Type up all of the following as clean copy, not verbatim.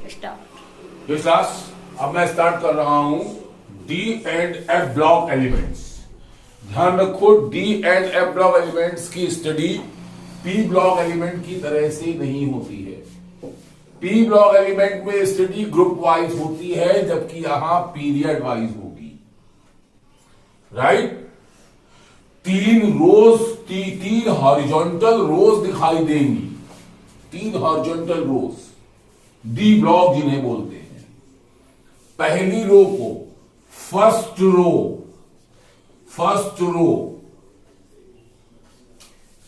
Start. Class अब मैं start कर रहा हूं D and F block elements. ध्यान रखो, D and F block elements की स्टडी पी ब्लॉक एलिमेंट की तरह से नहीं होती है। पी ब्लॉक एलिमेंट में स्टडी ग्रुप वाइज होती है, जबकि यहां पीरियड वाइज होगी। राइट? तीन हॉरिजॉन्टल रोज दिखाई देंगी, तीन हॉरिजॉन्टल रोज, डी ब्लॉक जिन्हें बोलते हैं। पहली रो को फर्स्ट रो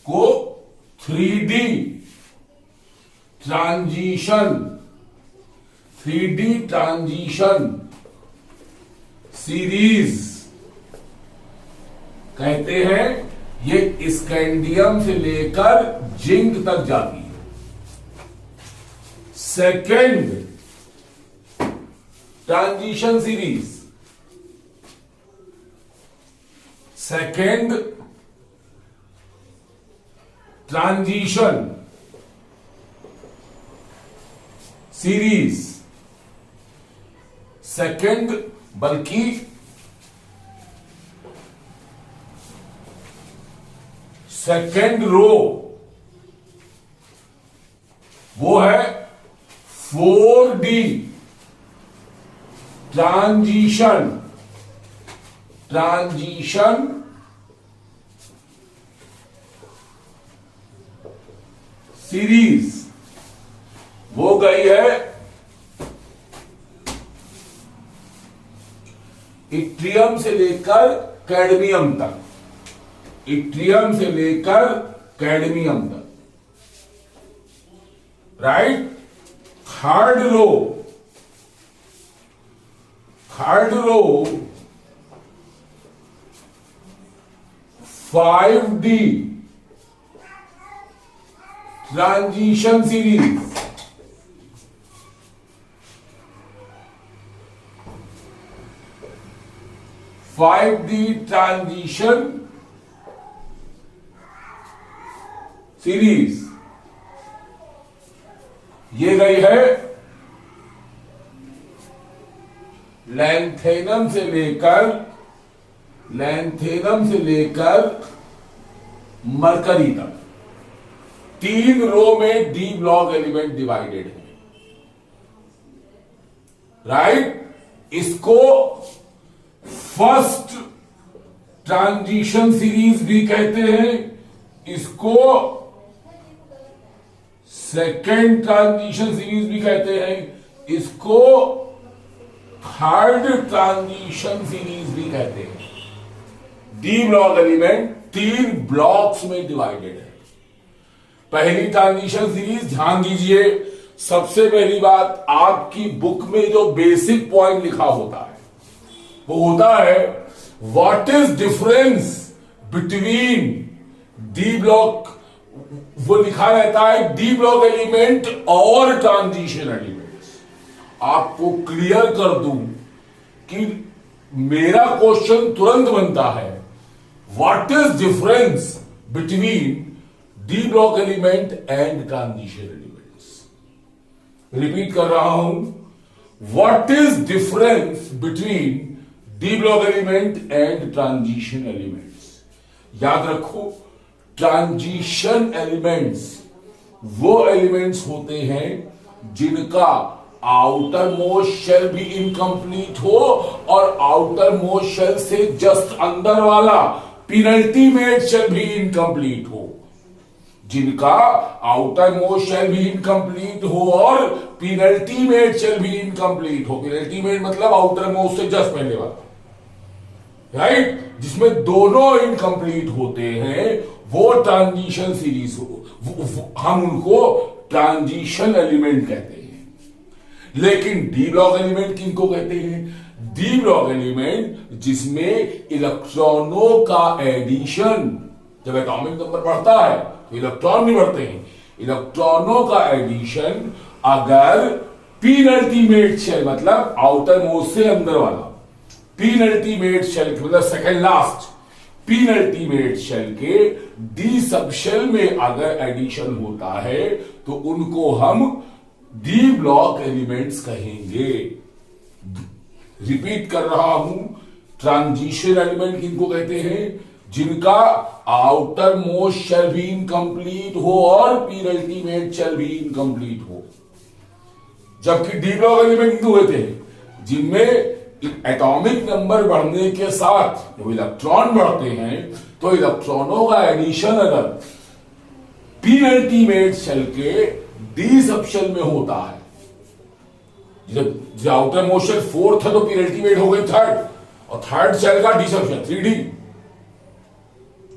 को 3D ट्रांजिशन सीरीज कहते हैं। ये स्कैंडियम से लेकर जिंक तक जाती है। Second transition series, second transition series, second बल्कि सेकेंड रो वो है 4D ट्रांजिशन सीरीज। वो गई है इट्रियम से लेकर कैडमियम तक, इट्रियम से लेकर कैडमियम तक। Right? Third row 5D transition series, 5D transition series. ये गई है लैंथेनम से लेकर मरकरी तक। तीन रो में डी ब्लॉक एलिमेंट डिवाइडेड है। राइट? इसको फर्स्ट ट्रांजिशन सीरीज भी कहते हैं, इसको सेकेंड ट्रांजिशन सीरीज भी कहते हैं, इसको थर्ड ट्रांजिशन सीरीज भी कहते हैं। डी ब्लॉक एलिमेंट तीन ब्लॉक्स में डिवाइडेड है। पहली ट्रांजिशन सीरीज, ध्यान दीजिए, सबसे पहली बात, आपकी बुक में जो बेसिक पॉइंट लिखा होता है वो होता है what is difference between D block, वो लिखा रहता है डी ब्लॉक एलिमेंट और ट्रांजिशन एलिमेंट्स। आपको क्लियर कर दूं कि मेरा क्वेश्चन तुरंत बनता है what is difference between D block element and transition elements. Repeat कर रहा हूं, what is difference between D block element and transition elements. याद रखो, ट्रांजिशन एलिमेंट्स वो एलिमेंट्स होते हैं जिनका आउटर मोस्ट शेल भी इनकम्प्लीट हो और आउटर मोस्ट शेल से जस्ट अंदर वाला पेनल्टीमेट शेल भी इनकम्प्लीट हो। जिनका आउटर मोस्ट शेल भी इनकम्प्लीट हो और पेनल्टीमेट शेल भी इनकम्प्लीट हो। पेनल्टीमेट मतलब आउटर मोस्ट से जस्ट पहले वाला, राइट? जिसमें दोनों इनकम्प्लीट होते हैं वो ट्रांजिशन सीरीज हो, हम उनको ट्रांजिशन एलिमेंट कहते हैं। लेकिन डी ब्लॉक एलिमेंट किनको कहते हैं? डी ब्लॉक एलिमेंट जिसमें इलेक्ट्रॉनों का एडिशन, जब एटॉमिक नंबर बढ़ता है तो इलेक्ट्रॉन भी बढ़ते हैं, इलेक्ट्रॉनों का एडिशन अगर पेनल्टीमेट शेल मतलब आउटर मोस्ट से अंदर वाला पेनल्टीमेट शेल मतलब सेकेंड लास्ट पेनल्टीमेट शेल के डी सब शेल में अगर एडिशन होता है तो उनको हम डी ब्लॉक एलिमेंट्स कहेंगे। रिपीट कर रहा हूं, ट्रांजिशन एलिमेंट किनको कहते हैं? जिनका outer most shall be incomplete हो और पीर अल्टीमेट शैल बी इनकम्प्लीट हो। जबकि डी ब्लॉक एलिमेंट किनको कहते हैं? जिनमें एटॉमिक नंबर बढ़ने के साथ जब इलेक्ट्रॉन बढ़ते हैं तो इलेक्ट्रॉनों का एडिशन अगर पीर अल्टीमेट शेल के डी सब शेल में होता है, जब आउटर मोस्ट शेल फोर्थ है तो पीर अल्टीमेट हो गई थर्ड, और थर्ड शेल का D sub shell 3D,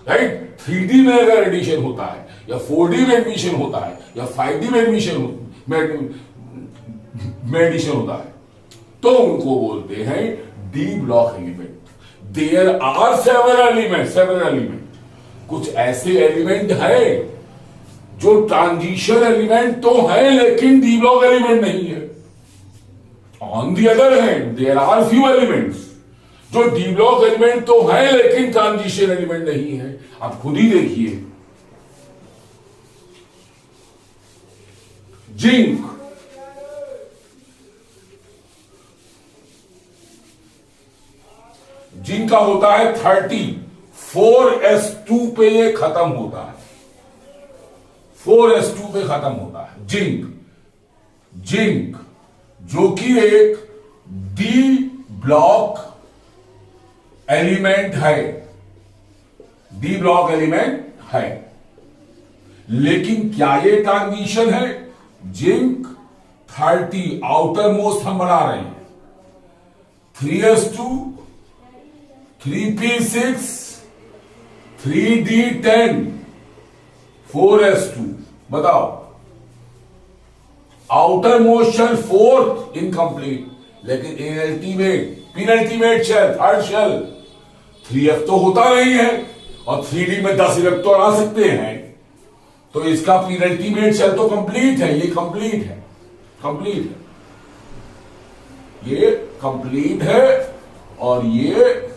right? 3D में अगर एडिशन होता है या 4D में एडमिशन होता है या 5D में एडिशन होता है तो उनको बोलते हैं D block element. There are several element, कुछ ऐसे एलिमेंट है जो ट्रांजिशन एलिमेंट तो है लेकिन डी ब्लॉक एलिमेंट नहीं है। On the other hand there are few elements जो डी ब्लॉक एलिमेंट तो है लेकिन ट्रांजिशन एलिमेंट नहीं है। आप खुद ही देखिए, जिंक, जिनका होता है 30, 4s2 पे ये खत्म होता है, 4s2 पे खत्म होता है जिंक जो कि एक डी ब्लॉक एलिमेंट है, डी ब्लॉक एलिमेंट है। लेकिन क्या ये ट्रांजिशन है? जिंक 30 आउटर मोस्ट हम बना रहे हैं, 3s2 3p6 3d10 4s2, बताओ outermost shell fourth incomplete, लेकिन penultimate shell third shell 3f तो होता नहीं है और 3d में 10 इलेक्ट्रॉन आ सकते हैं, तो इसका पेनल्टीमेट शेल तो कंप्लीट है, ये कंप्लीट है, ये कंप्लीट है और ये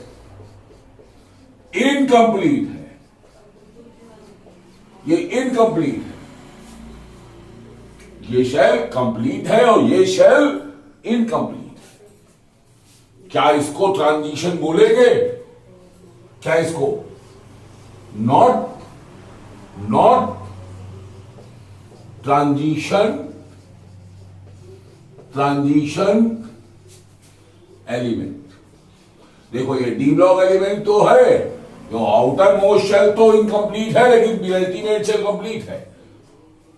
इनकम्प्लीट है, ये इनकम्प्लीट है। ये शेल कंप्लीट है और ये शेल इनकम्प्लीट है। क्या इसको ट्रांजिशन बोलेंगे? क्या इसको नॉट ट्रांजिशन एलिमेंट। देखो ये डी ब्लॉक एलिमेंट तो है, जो आउटर मोस्ट शेल तो इनकम्प्लीट है लेकिन अल्टीमेट शेल कंप्लीट है,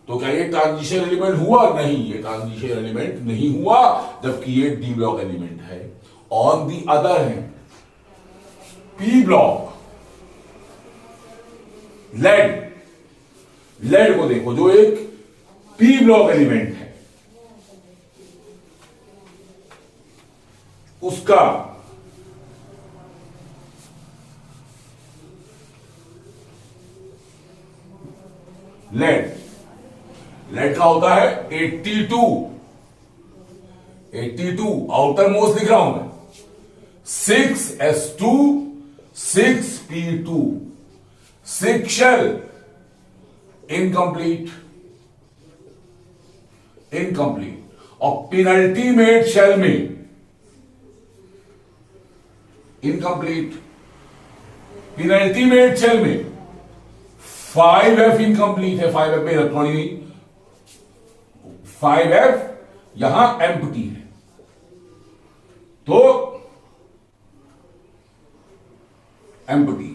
तो क्या ये ट्रांजिशन एलिमेंट हुआ? नहीं, ये ट्रांजिशन एलिमेंट नहीं हुआ, जबकि ये डी ब्लॉक एलिमेंट है। On the other hand P block, lead को देखो जो एक पी ब्लॉक एलिमेंट है, उसका लेड का होता है 82 आउटर मोस्ट लिख रहा हूं मैं, 6s2 6p2 6 शेल इनकम्प्लीट और पेनल्टीमेट शेल में इनकम्प्लीट, पेनल्टीमेट शेल में 5f इनकम्प्लीट है, 5f में इलेक्ट्रॉन ही नहीं, 5f यहां एम्प्टी है, तो एम्प्टी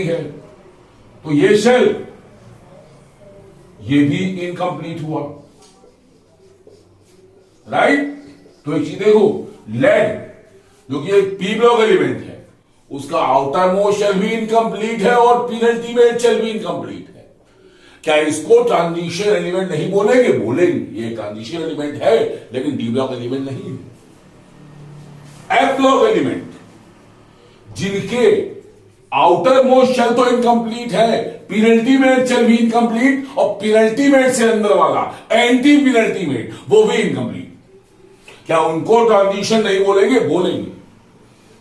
है, तो ये शेल ये भी इनकम्प्लीट हुआ, राइट? तो एक चीज देखो, लेड जो कि एक पी ब्लॉक एलिमेंट है, उसका आउटर मोस्ट शेल भी इनकम्प्लीट है और पेनल्टीमेट शेल भी इनकम्प्लीट है। क्या इसको ट्रांजिशन एलिमेंट नहीं बोलेंगे? बोलेंगे, ये ट्रांजिशन एलिमेंट है लेकिन डी ब्लॉक एलिमेंट नहीं है। एफ ब्लॉक एलिमेंट जिनके आउटर मोस्ट शेल तो इनकम्प्लीट है, पेनल्टीमेट शेल भी इनकम्प्लीट और पेनल्टीमेट से अंदर वाला एंटी पेनल्टीमेट वो भी इनकम्प्लीट, क्या उनको ट्रांजिशन नहीं बोलेंगे? बोलेंगे,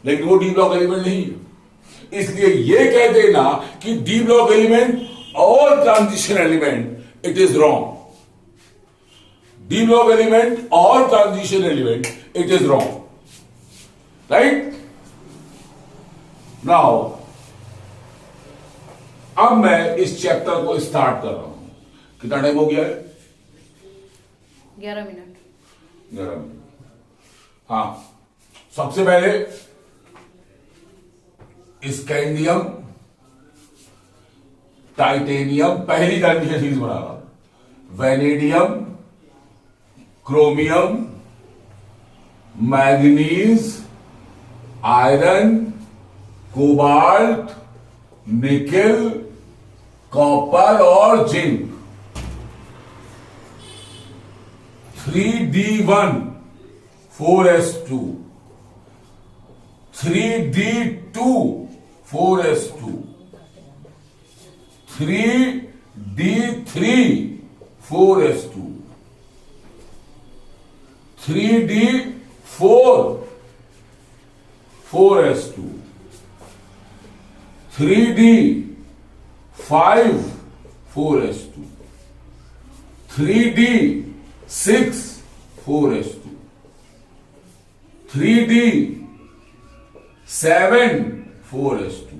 लेकिन वो डी ब्लॉक एलिमेंट नहीं है। इसलिए ये कह देना कि डी ब्लॉक एलिमेंट और transition element it is wrong. D block element or transition element, it is wrong. Right? Now, अब मैं इस चैप्टर को स्टार्ट कर रहा हूं. कितना टाइम हो गया है? 11 मिनट. 11 मिनट. हाँ, सबसे पहले स्कैंडियम, टाइटेनियम, पहली कंडीशन सीरीज बना रहा हूं. Vanadium, chromium, manganese, iron, cobalt, nickel, copper और zinc. 3D1 4s2, 3D2 4s2, 3D3 4s2, 3D4 4s2, 3D5 4s2, 3D6 4s2, 3D7 4s2,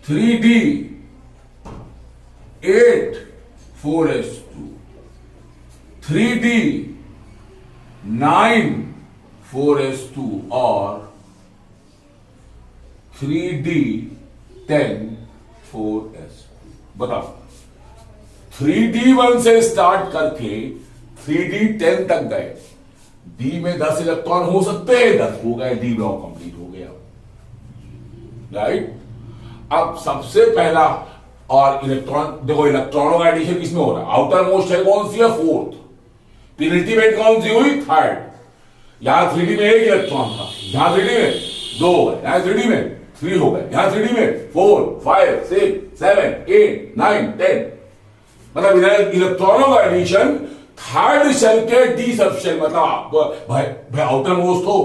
3D8 4s2, 3D9 4s2 और 3D10 4s2. बताओ, 3D1 से start करके 3D10 तक गए. D में 10 electron हो सकते हैं, 10 हो गए, डी ब्लॉक कंप्लीट हो गया. राइट? अब सबसे पहला और इलेक्ट्रॉन देखो, इलेक्ट्रॉनों का एडिशन किसमें हो रहा है? आउटर मोस्ट है कौन सी है? 4th. पेनल्टीमेट कौन सी हुई? 3rd. यहां 3D में 1 इलेक्ट्रॉन था, यहां 3D में 2 हो गए, यहां 3D में 3 हो गए, यहां 3D में 4 5 6 7 8 9 10. मतलब इलेक्ट्रॉनों का एडिशन 3rd शेल के डी सबशेल, मतलब भाई आउटर मोस्ट तो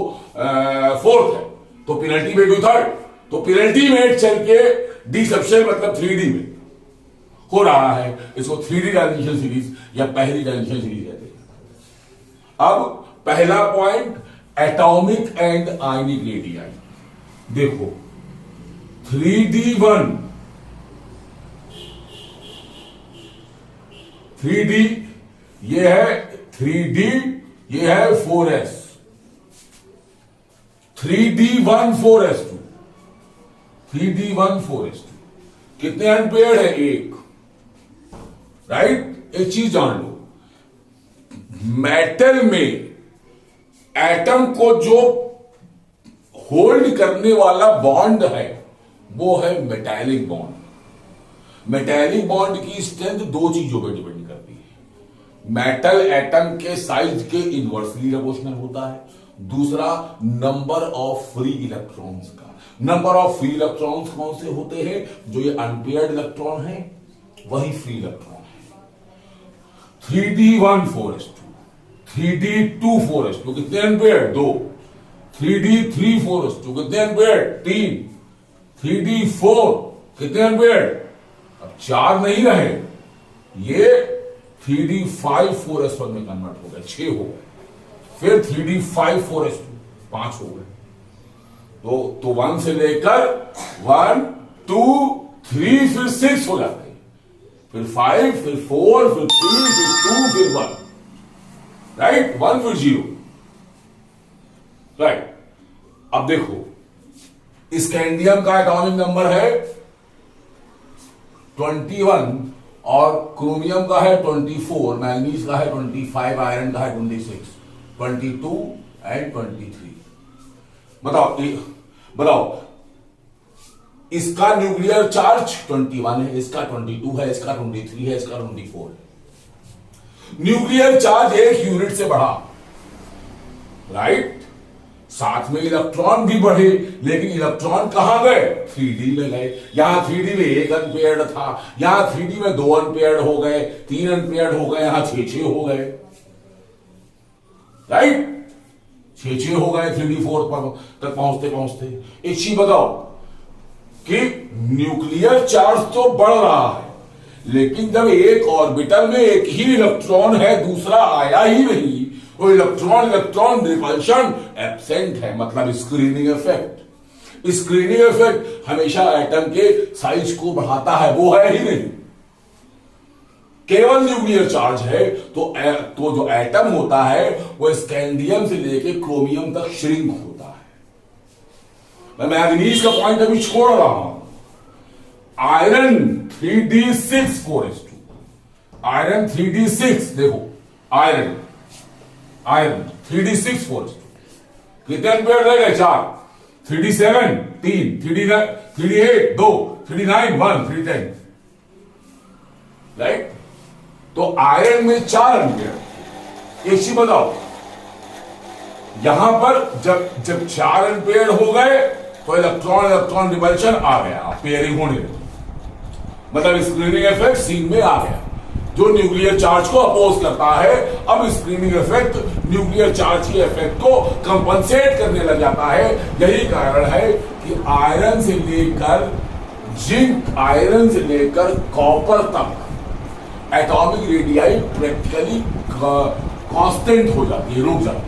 4th है, तो पेनल्टीमेट हुई 3rd. तो पेनल्टीमेट शेल के डी सबशेल मतलब 3D में हो रहा है. इसको 3D ट्रांजिशन सीरीज या पहली ट्रांजिशन सीरीज कहते हैं. अब पहला point, atomic and ionic radius. देखो 3D1 3D, ये है 3D, ये है 4s. 3D1 4s2, 3D1 4s2. कितने अनपेयर्ड है? 1. राइट? एक चीज जान लो, मेटल में एटम को जो होल्ड करने वाला बॉन्ड है वो है मेटालिक बॉन्ड. मेटालिक बॉन्ड की स्ट्रेंथ 2 चीजों पर डिपेंड करती है. मेटल एटम के साइज के इनवर्सली प्रोपोर्शनल होता है. दूसरा, नंबर ऑफ फ्री इलेक्ट्रॉन्स का. नंबर ऑफ फ्री इलेक्ट्रॉन्स कौन से होते हैं? जो ये अनपेयर्ड इलेक्ट्रॉन है वही फ्री इलेक्ट्रॉन है. 3D1 4s2, 3D2 4s2, कितने अनपेयर्ड? 2. 3D3 4s2, कितने अनपेयर्ड? 3. 3D4, कितने अनपेयर्ड? अब 4 नहीं रहे, ये 3D5 4s1 में कन्वर्ट हो गए, 6 हो गए. फिर 3D5 4s2, 5 हो गए. तो 1 से लेकर 1 2 3 फिर 6 हो जाते हैं, फिर 5 फिर 4 फिर 3 फिर 2 फिर 1. राइट? 1 फिर 0. राइट? अब देखो, स्कैंडियम का एटॉमिक नंबर है 21 और क्रोमियम का है 24, मैग्नीज का है 25, आयरन का है 26, 22 एंड 23. बताओ इसका न्यूक्लियर चार्ज 21 है, इसका 22 है, इसका 23 है, इसका 24 है. न्यूक्लियर चार्ज 1 यूनिट से बढ़ा. राइट? साथ में इलेक्ट्रॉन भी बढ़े, लेकिन इलेक्ट्रॉन कहां गए? 3D में गए. यहां 3D में 1 अनपेयर्ड था, यहां 3D में 2 अनपेयर्ड हो गए, 3 अनपेयर्ड हो गए, यहां 6 हो गए. राइट? 6 हो गए 3D4 तक पहुंचते पहुंचते. एक चीज बताओ कि न्यूक्लियर चार्ज तो बढ़ रहा है, लेकिन जब एक ऑर्बिटल में एक ही इलेक्ट्रॉन है, दूसरा आया ही नहीं, वो इलेक्ट्रॉन इलेक्ट्रॉन रिपल्शन एब्सेंट है, मतलब स्क्रीनिंग इफेक्ट। स्क्रीनिंग इफेक्ट हमेशा एटम के साइज को बढ़ाता है, वो है ही नहीं। केवल न्यूक्लियर चार्ज है तो जो एटम होता है वो स्कैंडियम से लेके क्रोमियम तक श्रिंक होता है। मैं मैग्नीज का पॉइंट अभी छोड़ रहा हूं। आयरन 3d6 आयरन 3d6, देखो आयरन 3d6 कितने एम्पियर रहेगा? 4, 3d7 3, 3d8 2, 3d9 1, 3d10, right. तो आयरन में 4 एम्पियर। एक चीज बताओ, यहां पर जब 4 एम्पियर हो गए तो इलेक्ट्रॉन इलेक्ट्रॉन रिपल्शन आ गया, पेयरिंग होने लगी, मतलब स्क्रीनिंग इफेक्ट सीन में आ गया, जो न्यूक्लियर चार्ज को अपोज करता है। अब स्क्रीनिंग इफेक्ट न्यूक्लियर चार्ज के इफेक्ट को कंपनसेट करने लग जाता है। यही कारण है कि आयरन से लेकर जिंक, आयरन से लेकर कॉपर तक एटॉमिक रेडियाई प्रैक्टिकली कांस्टेंट हो जाती है, रुक जाती है।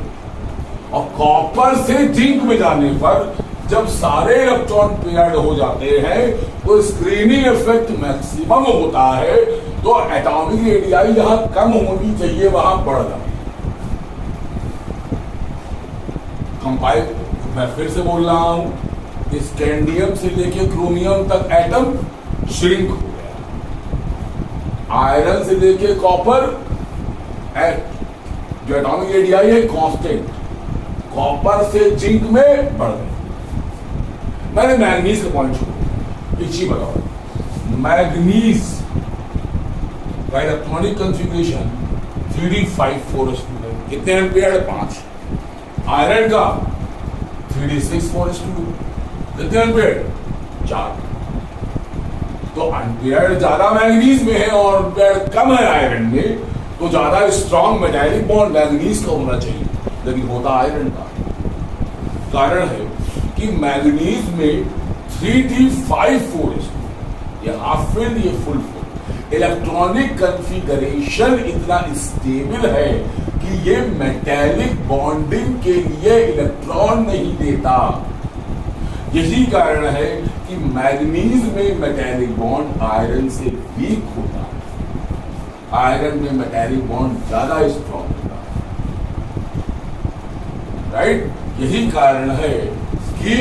और कॉपर से जिंक में जाने पर जब सारे इलेक्ट्रॉन पेयर्ड हो जाते हैं तो स्क्रीनिंग इफेक्ट मैक्सिमम होता है, तो एटॉमिक रेडियाई जहां कम होनी चाहिए वहां बढ़ जाती है। कंपाइल मैं फिर से बोल रहा हूं, स्कैंडियम से लेके क्रोमियम तक एटम श्रिंक हो गया, आयरन से लेके कॉपर जो एटॉमिक रेडियाई है कांस्टेंट, कॉपर से जिंक में बढ़ गई। मैंने मैग्नीज का पॉइंट छोड़ा, एक चीज बताओ, मैग्नीज का इलेक्ट्रॉनिक कंफिग्रेशन 3d5:4 है, कितने एम्पियर? 5। आयरन का 3d6:2, कितने एम्पियर? 4। तो एम्पियर ज्यादा मैग्नीज में है और एम्पियर कम है आयरन में, तो ज्यादा स्ट्रॉन्ग मेटालिक बॉन्ड मैग्नीज का होना चाहिए, लेकिन होता आयरन का। कारण है कि मैग्नीज में 3d5:4, ये हाफ फील्ड, ये फुल फील्ड। इलेक्ट्रॉनिक कॉन्फ़िगरेशन इतना स्टेबल है कि ये मेटालिक बॉन्डिंग के लिए इलेक्ट्रॉन नहीं देता। यही कारण है कि मैग्नीज में मेटालिक बॉन्ड आयरन से वीक होता है, आयरन में मेटालिक बॉन्ड ज्यादा स्ट्रॉन्ग होता है, राइट। यही कारण है कि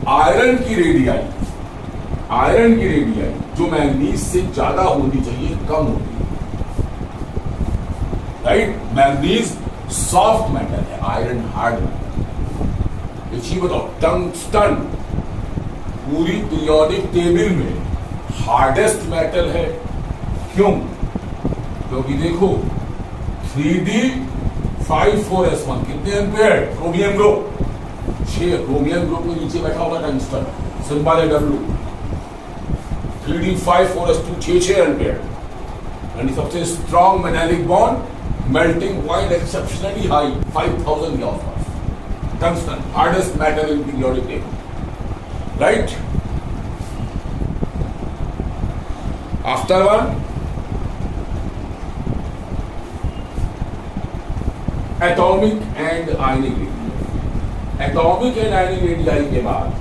आयरन की रेडियाई जो मैग्नीज से ज्यादा होनी चाहिए कम होती है, राइट। मैग्नीज सॉफ्ट मेटल है, आयरन हार्ड मेटल। एक चीज बताओ, टंगस्टन पूरी पीरियोडिक टेबल में हार्डेस्ट मेटल है, क्यों? क्योंकि देखो 3d5:4s1 कितने ampere? Chromium group 6, chromium group के नीचे बैठा होगा टंगस्टन, सिंबल है W। 3d5:4s2 6 एम्पियर, यानी सबसे strong metallic bond, melting point exceptionally high 5000 के आसपास। Tungsten hardest metal in periodic table, right. After one atomic and ionic radii. Atomic and ionic radii के बाद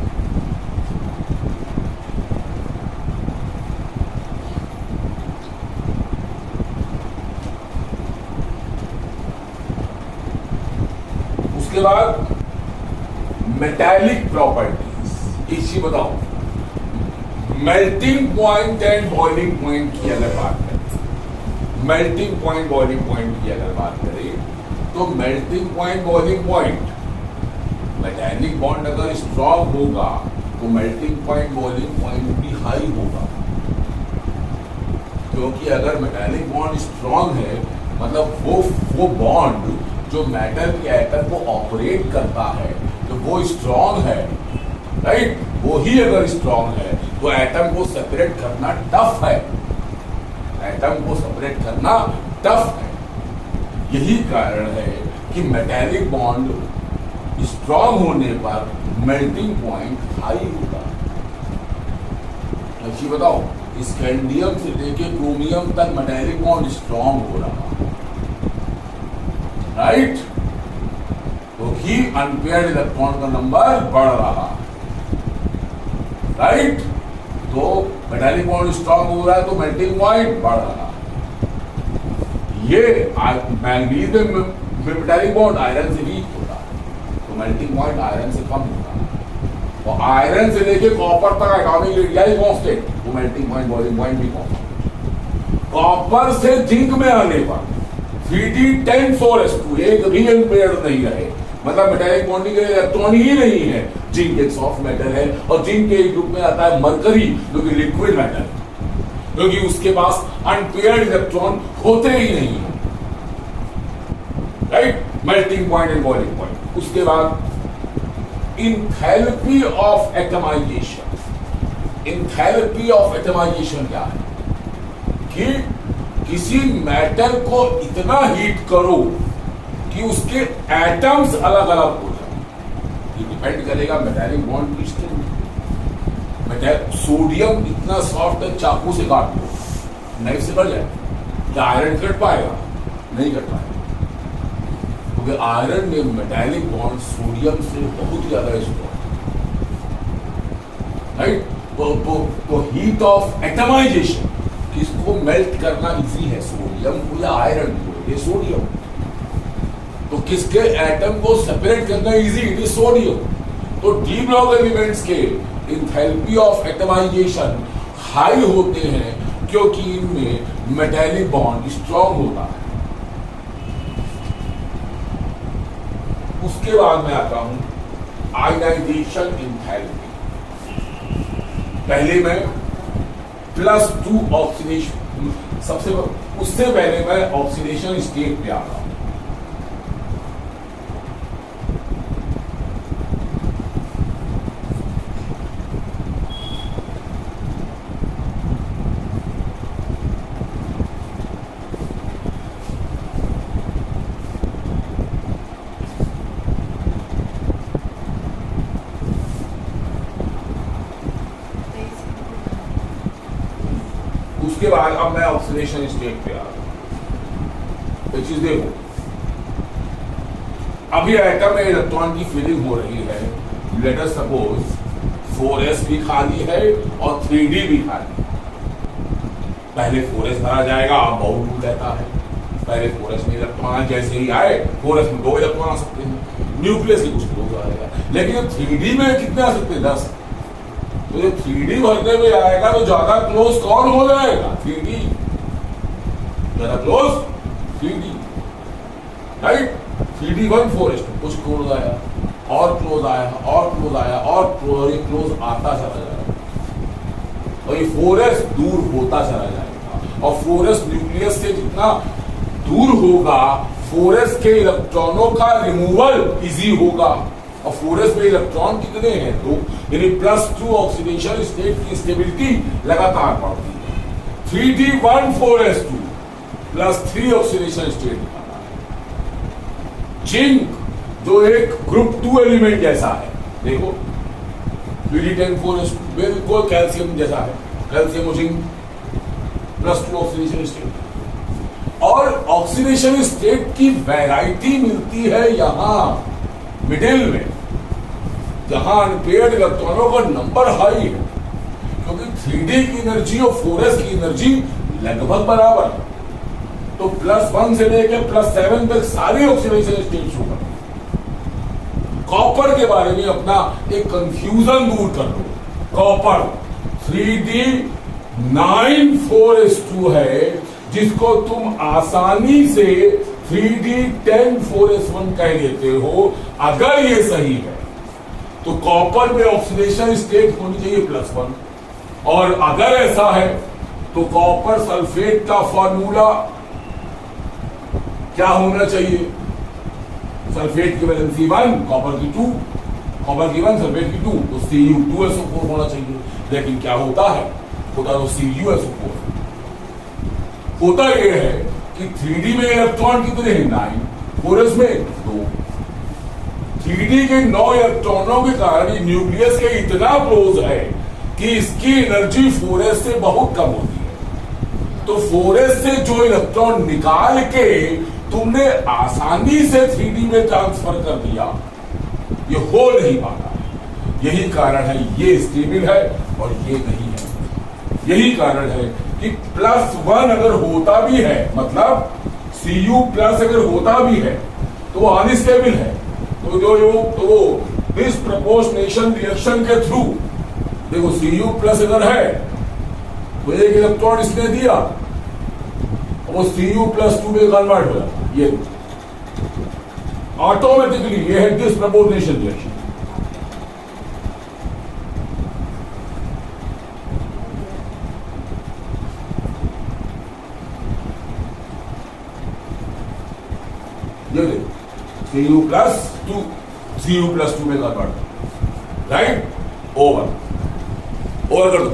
उसके बाद मेटालिक प्रॉपर्टीज। एक चीज बताओ, melting point and boiling point की अगर बात करें, मेल्टिंग पॉइंट बॉइलिंग पॉइंट की अगर बात करें, तो melting point boiling point, metallic bond अगर स्ट्रॉन्ग होगा तो मेल्टिंग पॉइंट बॉइलिंग पॉइंट भी हाई होगा, क्योंकि अगर मेटालिक बॉन्ड स्ट्रॉन्ग है मतलब वो बॉन्ड जो मेटल के एटम को ऑपरेट करता है तो वो स्ट्रॉन्ग है, राइट। वो ही अगर स्ट्रॉन्ग है तो एटम को सेपरेट करना टफ है, एटम को सेपरेट करना टफ है। यही कारण है कि मेटालिक बॉन्ड स्ट्रॉन्ग होने पर मेल्टिंग पॉइंट हाई होगा, अच्छी बताओ, स्कैंडियम से लेके क्रोमियम तक मेटालिक बॉन्ड स्ट्रॉन्ग हो रहा, राइट, क्योंकि अनपेयर्ड इलेक्ट्रॉन का नंबर बढ़ रहा, राइट। तो मेटालिक बॉन्ड स्ट्रॉन्ग हो रहा है तो मेल्टिंग पॉइंट बढ़ रहा। ये मैंगनीज में मेटालिक बॉन्ड आयरन से वीक होता है तो मेल्टिंग पॉइंट आयरन से कम होता है, और आयरन से लेके कॉपर तक एटॉमिक रेडियस कांस्टेंट, वो मेल्टिंग पॉइंट बॉइलिंग पॉइंट भी कांस्टेंट। कॉपर से जिंक में आने पर 3d10 एक भी अनपेयर्ड नहीं रहे, मतलब मेटालिक बॉन्डिंग के इलेक्ट्रॉन ही नहीं है। जिंक एक सॉफ्ट मेटल है और जिंक के ग्रुप में आता है मरकरी जो कि लिक्विड मेटल है, क्योंकि उसके पास अनपेयर्ड इलेक्ट्रॉन होते ही नहीं है, right. Melting point and boiling point. उसके बाद enthalpy of atomization. Enthalpy of atomization क्या है कि किसी मैटर को इतना हीट करो कि उसके एटम्स अलग अलग हो जाए। ये डिपेंड करेगा मेटालिक बॉन्ड की स्ट्रेंथ। सोडियम इतना सॉफ्ट है, चाकू से काट दो नाइफ से कट जाए, क्या आयरन कट पाएगा? नहीं कट पाएगा, क्योंकि आयरन में मेटालिक बॉन्ड सोडियम से बहुत ज्यादा स्ट्रॉन्ग, राइट। तो हीट ऑफ एटमाइजेशन, किसको मेल्ट करना इजी है, सोडियम को या आयरन को? ये सोडियम। तो किसके एटम को सेपरेट करना इजी? It is sodium. तो डी ब्लॉक एलिमेंट्स के इंथैल्पी ऑफ एटमाइजेशन हाई होते हैं क्योंकि इनमें मेटालिक बॉन्ड स्ट्रॉन्ग होता है। उसके बाद मैं आता हूं आयनाइजेशन इंथैल्पी। पहले मैं +2 ऑक्सीडेशन, उससे पहले मैं ऑक्सीडेशन स्टेट पे आता हूं। उसके बाद अब मैं ऑक्सीडेशन स्टेट पे आ रहा हूं। एक चीज देखो, अभी एटम में इलेक्ट्रॉन की फिलिंग हो रही है। लेट अस सपोज 4s भी खाली है और 3d भी खाली है। पहले 4s भरा जाएगा, अब बहुत दूर रहता है। पहले 4s में इलेक्ट्रॉन जैसे ही आए 4s में 2 इलेक्ट्रॉन आ सकते हैं, न्यूक्लियस के कुछ क्लोज आ जाएगा। लेकिन 3d में कितने आ सकते हैं? 10। तो जब 3D भरने में आएगा तो ज्यादा क्लोज कौन हो जाएगा? 3D ज्यादा close 3D, right. 3D 1 4s कुछ क्लोज आया और क्लोज आया और क्लोज आया और क्लोज आता चला जाएगा, और ये 4s दूर होता चला जाएगा। और 4s न्यूक्लियस से जितना दूर होगा 4s के इलेक्ट्रॉनों का रिमूवल इजी होगा। और 4s में इलेक्ट्रॉन कितने हैं? 2, यानी +2 ऑक्सीडेशन स्टेट की स्टेबिलिटी लगातार बढ़ती है। 3d 1 4s2 +3 ऑक्सीडेशन स्टेट दिखाता है। जिंक जो एक ग्रुप 2 एलिमेंट जैसा है, देखो 3d10 4s2 बिल्कुल कैल्शियम जैसा है, कैल्शियम और जिंक +2 ऑक्सीडेशन स्टेट। और ऑक्सीडेशन स्टेट की वैरायटी मिलती है यहां मिडिल में, जहां अनपेयर्ड इलेक्ट्रॉनों का नंबर हाई है, क्योंकि 3d की एनर्जी और 4s की एनर्जी लगभग बराबर है। तो +1 से लेकर +7 तक सारी ऑक्सीडेशन स्टेट शो करते हैं। कॉपर के बारे में अपना एक कंफ्यूजन दूर कर दो। कॉपर 3d 9 4s2 है, जिसको तुम आसानी से 3d 10 4s1 कह देते हो। अगर ये सही है तो कॉपर में ऑक्सीडेशन स्टेट होनी चाहिए +1, और अगर ऐसा है तो कॉपर सल्फेट का फॉर्मूला क्या होना चाहिए? सल्फेट की वैलेंसी 1, कॉपर की 2, कॉपर की 1 सल्फेट की 2, तो Cu2SO4 होना चाहिए। लेकिन क्या होता है? होता तो CuSO4। होता यह है कि 3d में इलेक्ट्रॉन कितने हैं? 9, 4s में 2। 3d के 9 इलेक्ट्रॉनों के कारण न्यूक्लियस के इतना क्लोज है कि इसकी एनर्जी 4s से बहुत कम होती है। तो 4s से जो इलेक्ट्रॉन निकाल के तुमने आसानी से 3D में ट्रांसफर कर दिया, ये हो नहीं पाता है। यही कारण है ये स्टेबल है और ये नहीं है। यही कारण है कि +1 अगर होता भी है, मतलब Cu+ अगर होता भी है तो वो अनस्टेबल है। तो वो डिसप्रपोर्शनेशन रिएक्शन के थ्रू देखो Cu+ अगर है तो एक इलेक्ट्रॉन इसने दिया, वो Cu+2 में कन्वर्ट हो जाता है। ये ऑटोमेटिकली ये है डिसप्रपोर्शनेशन रिएक्शन। ये देखो Cu+2 में कन्वर्ट, राइट। ओवर कर दो।